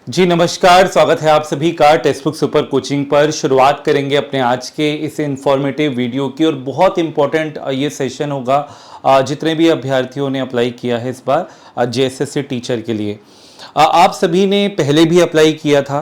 जी नमस्कार, स्वागत है आप सभी का टेक्स्ट बुक सुपर कोचिंग पर। शुरुआत करेंगे अपने आज के इस इंफॉर्मेटिव वीडियो की और बहुत इंपॉर्टेंट ये सेशन होगा जितने भी अभ्यर्थियों ने अप्लाई किया है इस बार जेएसएससी टीचर के लिए। आप सभी ने पहले भी अप्लाई किया था।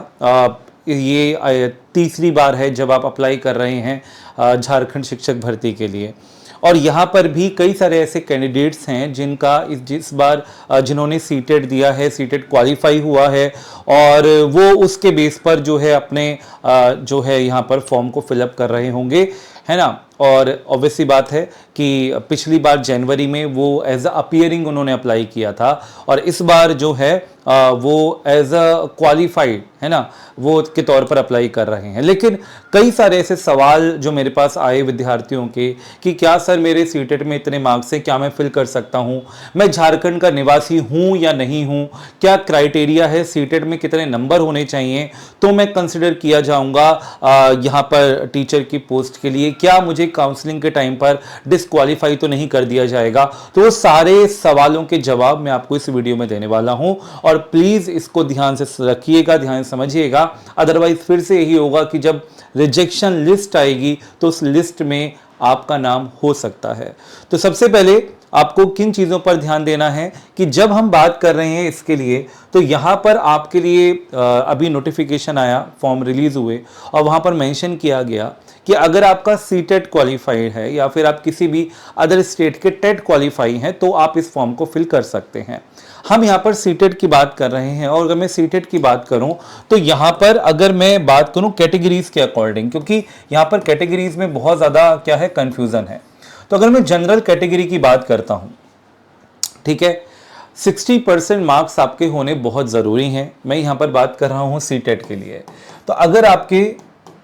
ये तीसरी बार है जब आप अप्लाई कर रहे हैं झारखंड शिक्षक भर्ती के लिए। और यहाँ पर भी कई सारे ऐसे कैंडिडेट्स हैं जिनका जिस बार जिन्होंने सीटेट दिया है, सीटेट क्वालिफाई हुआ है और वो उसके बेस पर जो है अपने जो है यहाँ पर फॉर्म को फिलअप कर रहे होंगे, है ना। और ऑब्वियसली बात है कि पिछली बार जनवरी में वो एज अ अपीयरिंग उन्होंने अप्लाई किया था और इस बार जो है वो एज अ क्वालिफाइड, है ना, वो के तौर पर अप्लाई कर रहे हैं। लेकिन कई सारे ऐसे सवाल जो मेरे पास आए विद्यार्थियों के कि क्या सर मेरे सीटेट में इतने मार्क्स हैं, क्या मैं फिल कर सकता हूं, मैं झारखंड का निवासी हूं या नहीं हूं, क्या क्राइटेरिया है, सीटेट में कितने नंबर होने चाहिए तो मैं कंसिडर किया जाऊंगा यहाँ पर टीचर की पोस्ट के लिए, क्या मुझे काउंसलिंग के टाइम पर डिस्क्वालीफाई तो नहीं कर दिया जाएगा। तो वो सारे सवालों के जवाब मैं आपको इस वीडियो में देने वाला हूं और प्लीज इसको ध्यान से रखिएगा, ध्यान से समझिएगा। अदरवाइज फिर से यही होगा कि जब रिजेक्शन लिस्ट आएगी तो उस लिस्ट में आपका नाम हो सकता है। तो सबसे पहले आपको किन चीज़ों पर ध्यान देना है कि जब हम बात कर रहे हैं इसके लिए, तो यहाँ पर आपके लिए अभी नोटिफिकेशन आया, फॉर्म रिलीज हुए और वहाँ पर मेंशन किया गया कि अगर आपका सीटेट क्वालिफाइड है या फिर आप किसी भी अदर स्टेट के टेट क्वालिफाई हैं तो आप इस फॉर्म को फिल कर सकते हैं। हम यहाँ पर सीटेट की बात कर रहे हैं और अगर मैं सीटेट की बात करूं तो यहाँ पर अगर मैं बात करूं कैटेगरीज के अकॉर्डिंग, क्योंकि यहाँ पर कैटेगरीज में बहुत ज़्यादा क्या है कंफ्यूजन है। तो अगर मैं जनरल कैटेगरी की बात करता हूं, ठीक है, 60% मार्क्स आपके होने बहुत ज़रूरी हैं। मैं यहाँ पर बात कर रहा हूँ सीटेट के लिए। तो अगर आपके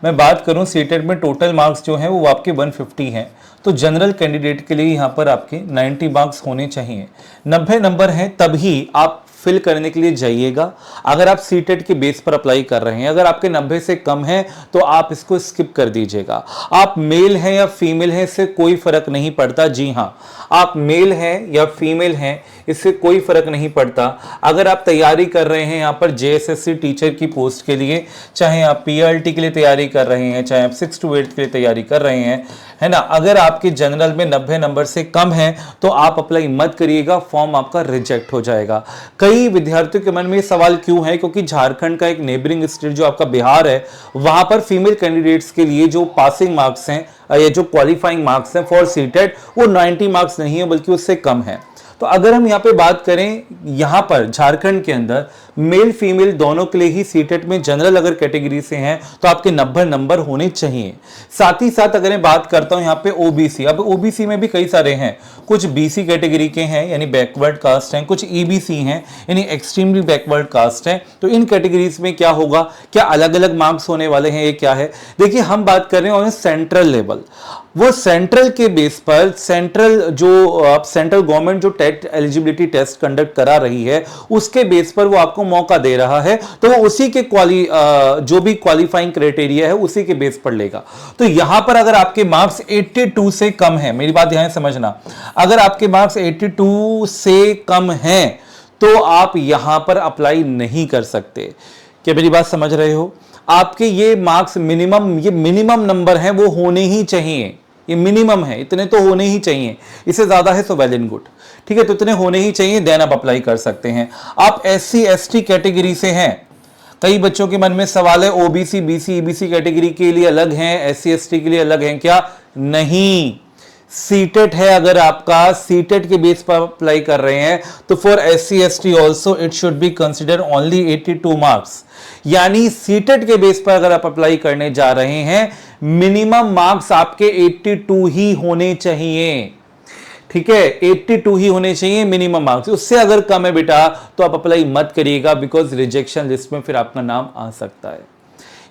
मैं बात करूँ सीटेट में टोटल मार्क्स जो हैं वो आपके 150 हैं, तो जनरल कैंडिडेट के लिए यहाँ पर आपके 90 मार्क्स होने चाहिए। 90 नंबर हैं तभी आप फिल करने के लिए जाइएगा। अगर आप सीटेट के बेस पर अप्लाई कर रहे हैं, अगर आपके 90 से कम है तो आप इसको स्किप कर दीजिएगा। आप मेल हैं या फीमेल हैं इससे कोई फर्क नहीं पड़ता। जी हाँ, आप मेल हैं या फीमेल हैं इससे कोई फर्क नहीं पड़ता। अगर आप तैयारी कर रहे हैं यहाँ पर जेएसएससी टीचर की पोस्ट के लिए, चाहे आप पीएलटी के लिए तैयारी कर रहे हैं, चाहे आप 6 to 8 के लिए तैयारी कर रहे हैं, है ना, अगर आपके जनरल में 90 नंबर से कम है तो आप अप्लाई मत करिएगा, फॉर्म आपका रिजेक्ट हो जाएगा। कई विद्यार्थियों के मन में ये सवाल क्यों है, क्योंकि झारखंड का एक नेबरिंग स्टेट जो आपका बिहार है, वहां पर फीमेल कैंडिडेट्स के लिए जो पासिंग मार्क्स हैं, ये जो क्वालिफाइंग मार्क्स हैं फॉर सीटेट, वो 90 मार्क्स नहीं है बल्कि उससे कम है। तो अगर हम यहाँ पे बात करें, यहाँ पर झारखंड के अंदर मेल फीमेल दोनों के लिए ही सीटेट में जनरल अगर कैटेगरी से हैं तो आपके 90 नंबर होने चाहिए। साथ ही साथ अगर मैं बात करता हूँ यहाँ पे ओबीसी, अब ओबीसी में भी कई सारे हैं, कुछ बीसी कैटेगरी के हैं यानी बैकवर्ड कास्ट हैं, कुछ ईबीसी हैं यानी एक्सट्रीमली बैकवर्ड कास्ट हैं। तो इन कैटेगरीज में क्या होगा, क्या अलग अलग मार्क्स होने वाले हैं, ये क्या है। देखिए हम बात कर रहे हैं सेंट्रल लेवल, वो सेंट्रल के बेस पर सेंट्रल जो सेंट्रल गवर्नमेंट जो टेट एलिजिबिलिटी टेस्ट कंडक्ट करा रही है उसके बेस पर वो आपको मौका दे रहा है, तो वो उसी के जो भी क्वालिफाइंग क्राइटेरिया है उसी के बेस पर लेगा। तो यहां पर अगर आपके मार्क्स 82 से कम है, मेरी बात ध्यान से समझना, अगर आपके मार्क्स 82 से कम हैं तो आप यहां पर अप्लाई नहीं कर सकते। क्या मेरी बात समझ रहे हो? आपके ये मार्क्स मिनिमम, ये मिनिमम नंबर हैं, वो होने ही चाहिए। ये मिनिमम है, इतने तो होने ही चाहिए, इससे ज्यादा है तो वेल एंड गुड, ठीक है। तो इतने होने ही चाहिए, देन आप अप्लाई कर सकते हैं। आप एससी एसटी कैटेगरी से हैं, कई बच्चों के मन में सवाल है ओबीसी बीसी ईबीसी कैटेगरी के लिए अलग हैं, एससी एसटी के लिए अलग हैं, क्या? नहीं, सीटेट है, अगर आपका सीटेट के बेस पर अप्लाई कर रहे हैं तो for SC ST also it should be consider only 82 marks. यानी सीटेट के बेस पर अगर आप अप्लाई करने जा रहे हैं, मिनिमम मार्क्स आपके 82 ही होने चाहिए, ठीक है, 82 ही होने चाहिए मिनिमम मार्क्स। उससे अगर कम है बेटा तो आप अप्लाई मत करिएगा, बिकॉज रिजेक्शन लिस्ट में फिर आपका नाम आ सकता है।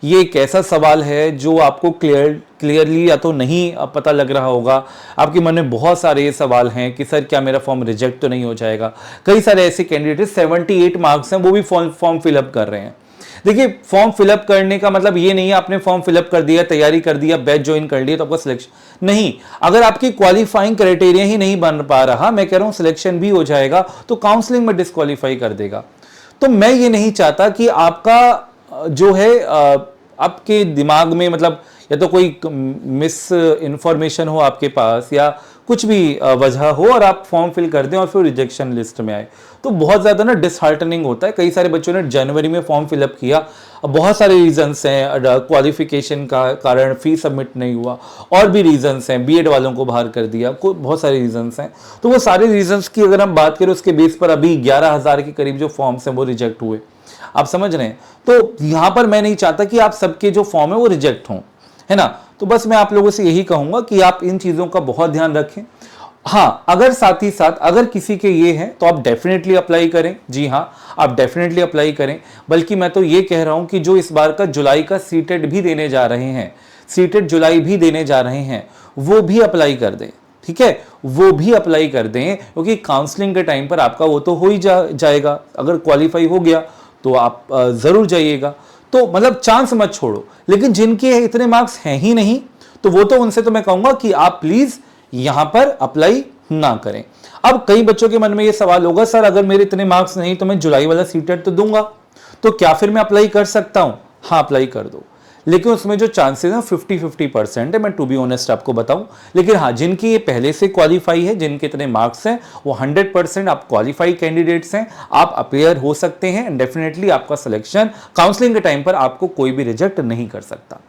ये एक ऐसा सवाल है जो आपको क्लियरली या तो नहीं पता लग रहा होगा, आपके मन में बहुत सारे ये सवाल हैं कि सर क्या मेरा फॉर्म रिजेक्ट तो नहीं हो जाएगा। कई सारे ऐसे कैंडिडेट 78 मार्क्स हैं, वो भी फॉर्म फिलअप कर रहे हैं। देखिए फॉर्म फिलअप करने का मतलब ये नहीं है आपने फॉर्म फिलअप कर दिया, तैयारी कर दिया, बैच ज्वाइन कर लिया तो आपका सिलेक्शन नहीं। अगर आपकी क्वालिफाइंग क्राइटेरिया ही नहीं बन पा रहा, मैं कह रहा हूं सिलेक्शन भी हो जाएगा तो काउंसलिंग में डिस्क्वालीफाई कर देगा। तो मैं ये नहीं चाहता कि आपका जो है आपके दिमाग में मतलब या तो कोई मिस इन्फॉर्मेशन हो आपके पास या कुछ भी वजह हो और आप फॉर्म फिल कर दें और फिर रिजेक्शन लिस्ट में आए, तो बहुत ज़्यादा ना डिसहार्टनिंग होता है। कई सारे बच्चों ने जनवरी में फॉर्म फिलअप किया, बहुत सारे रीजंस हैं, क्वालिफिकेशन का कारण फी सबमिट नहीं हुआ, और भी रीजंस हैं, बीएड वालों को बाहर कर दिया, बहुत सारे रीजंस हैं। तो वो सारे रीजंस की अगर हम बात करें उसके बेस पर अभी 11,000 के करीब जो फॉर्म्स हैं वो रिजेक्ट हुए। आप समझ रहे हैं? तो यहाँ पर मैं नहीं चाहता कि आप सबके जो फॉर्म है वो रिजेक्ट हों, है ना। तो बस मैं आप लोगों से यही कहूंगा कि आप इन चीजों का बहुत ध्यान रखें। हाँ, अगर साथ ही साथ अगर किसी के ये हैं तो आप डेफिनेटली अप्लाई करें। जी हाँ, आप डेफिनेटली अप्लाई करें। बल्कि मैं तो ये कह रहा हूं कि जो इस बार का जुलाई का सीटेट भी देने जा रहे हैं, सीटेट जुलाई भी देने जा रहे हैं, वो भी अप्लाई कर दें। ठीक है, वो भी अप्लाई कर दें, क्योंकि काउंसलिंग के टाइम पर आपका वो तो हो ही जाएगा। अगर क्वालिफाई हो गया तो आप जरूर जाइएगा। तो मतलब चांस मत छोड़ो। लेकिन जिनके इतने मार्क्स हैं ही नहीं, तो वो तो उनसे तो मैं कहूंगा कि आप प्लीज यहां पर अप्लाई ना करें। अब कई बच्चों के मन में ये सवाल होगा, सर अगर मेरे इतने मार्क्स नहीं तो मैं जुलाई वाला सीटेट तो दूंगा, तो क्या फिर मैं अप्लाई कर सकता हूं? हाँ, अप्लाई कर दो, लेकिन उसमें जो चांसेस हैं 50-50% है, मैं टू बी ऑनेस्ट आपको बताऊं। लेकिन हाँ, जिनकी ये पहले से क्वालिफाई है, जिनके इतने मार्क्स हैं, वो 100% आप क्वालिफाई कैंडिडेट्स हैं, आप अपेयर हो सकते हैं। डेफिनेटली आपका सिलेक्शन काउंसलिंग के टाइम पर आपको कोई भी रिजेक्ट नहीं कर सकता।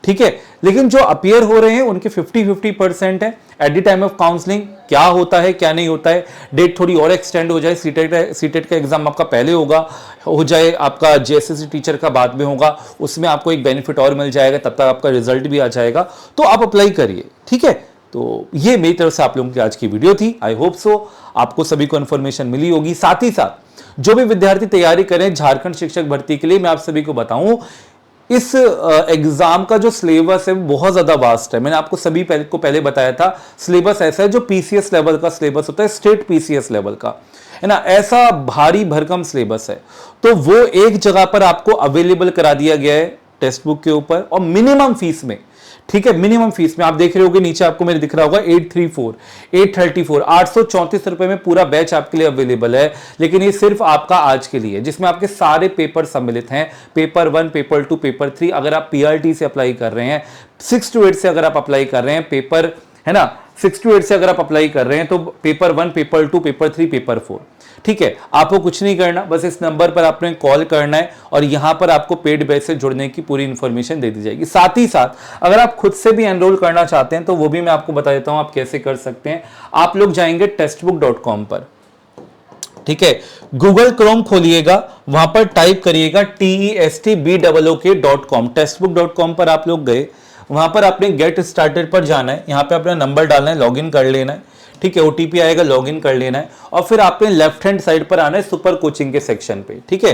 ठीक है, लेकिन जो अपियर हो रहे हैं उनके 50-50% है। At the time of counselling क्या होता है क्या नहीं होता है, डेट थोड़ी और एक्सटेंड हो जाए, सीटेट का एग्जाम आपका पहले हो जाए, आपका जेएसएससी टीचर का बाद में होगा, उसमें आपको एक बेनिफिट और मिल जाएगा, तब तक आपका रिजल्ट भी आ जाएगा, तो आप अप्लाई करिए। ठीक है, तो ये मेरी तरफ से आप लोगों की आज की वीडियो थी। आई होप सो आपको सभी को इन्फॉर्मेशन मिली होगी। साथ ही साथ जो भी विद्यार्थी तैयारी करें झारखंड शिक्षक भर्ती के लिए, मैं आप सभी को बताऊं, इस एग्जाम का जो सिलेबस है बहुत ज्यादा वास्ट है। मैंने आपको सभी पहले बताया था, सिलेबस ऐसा है जो पीसीएस लेवल का सिलेबस होता है, स्टेट पीसीएस लेवल का, है ना। ऐसा भारी भरकम सिलेबस है, तो वो एक जगह पर आपको अवेलेबल करा दिया गया है टेक्स्ट बुक के ऊपर, और मिनिमम फीस में। ठीक है, मिनिमम फीस में आप देख रहे होगे नीचे आपको मेरे दिख रहा होगा 834 रुपए में पूरा बैच आपके लिए अवेलेबल है। लेकिन ये सिर्फ आपका आज के लिए, जिसमें आपके सारे पेपर सम्मिलित हैं, पेपर 1, पेपर 2, पेपर 3। अगर आप पीआरटी से अप्लाई कर रहे हैं, 6 to 8 से अगर आप अप्लाई कर रहे हैं, पेपर है ना 6 to 8 से अगर आप अप्लाई कर रहे हैं, तो पेपर 1, पेपर 2, पेपर 3, पेपर 4। ठीक है, आपको कुछ नहीं करना, बस इस नंबर पर आपने कॉल करना है और यहां पर आपको पेड बैच से जुड़ने की पूरी इंफॉर्मेशन दे दी जाएगी। साथ ही साथ अगर आप खुद से भी एनरोल करना चाहते हैं तो वो भी मैं आपको बता देता हूं आप कैसे कर सकते हैं। आप लोग जाएंगे textbook.com पर, ठीक है, गूगल क्रोम खोलिएगा, वहां पर टाइप करिएगा testbook.com। textbook.com पर आप लोग गए, वहां पर आपने गेट स्टार्टेड पर जाना है, यहां पे अपना नंबर डालना है, लॉगिन कर लेना है। ठीक है, ओटीपी आएगा, लॉगिन कर लेना है, और फिर आपने लेफ्ट हैंड साइड पर आना है सुपर कोचिंग के सेक्शन पे। ठीक है,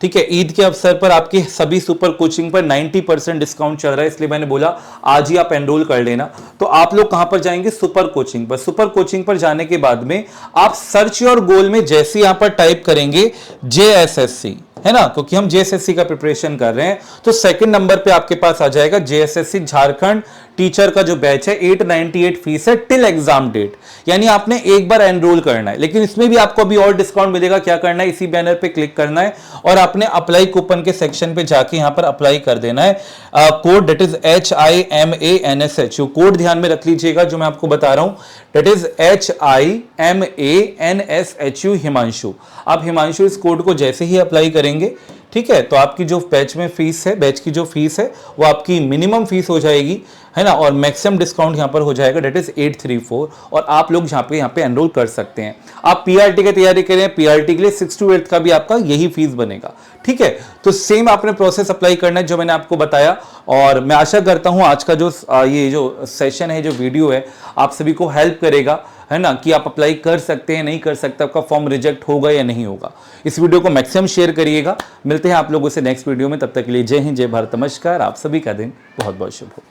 ठीक है, ईद के अवसर पर आपकी सभी सुपर कोचिंग पर 90% डिस्काउंट चल रहा है, इसलिए मैंने बोला आज ही आप एनरोल कर लेना। तो आप लोग कहां पर जाएंगे? सुपर कोचिंग पर। सुपर कोचिंग पर जाने के बाद में आप सर्च योर गोल में जैसे यहां पर टाइप करेंगे जेएसएससी, है ना, क्योंकि हम जेएसएससी का प्रिपरेशन कर रहे हैं, तो सेकंड नंबर पे आपके पास आ जाएगा जेएसएससी झारखंड टीचर का जो बैच है। 898 फीस है टिल एग्जाम डेट, यानी आपने एक बार एनरोल करना है। लेकिन इसमें भी आपको अभी और डिस्काउंट मिलेगा। क्या करना है? इसी बैनर पे क्लिक करना है और आपने अप्लाई कूपन के सेक्शन पे जाके यहां पर अप्लाई कर देना है। Code that is HIMANSHU, code ध्यान में रख लीजिएगा जो मैं आपको बता रहा हूं, दैट इज HIMANSHU हिमांशु। आप हिमांशु इस कोड को जैसे ही अप्लाई करेंगे, ठीक है, तो आपकी जो बैच में फीस है, बैच की जो फीस है वो आपकी मिनिमम फीस हो जाएगी, है ना, और मैक्सिमम डिस्काउंट यहां पर हो जाएगा, दैट इज 834, और आप लोग यहां पे एनरोल कर सकते हैं। आप पीआरटी की तैयारी करें, पीआरटी के लिए 6 to 8 का भी आपका यही फीस बनेगा। ठीक है, तो सेम आपने प्रोसेस अप्लाई करना है जो मैंने आपको बताया, और मैं आशा करता हूं आज का जो ये जो सेशन है, जो वीडियो है, आप सभी को हेल्प करेगा, है ना, कि आप अप्लाई कर सकते हैं, नहीं कर सकते, आपका फॉर्म रिजेक्ट होगा या नहीं होगा। इस वीडियो को मैक्सिमम शेयर करिएगा। मिलते हैं आप लोगों से नेक्स्ट वीडियो में, तब तक के लिए जय हिंद, जय भारत, नमस्कार। आप सभी का दिन बहुत बहुत शुभ हो।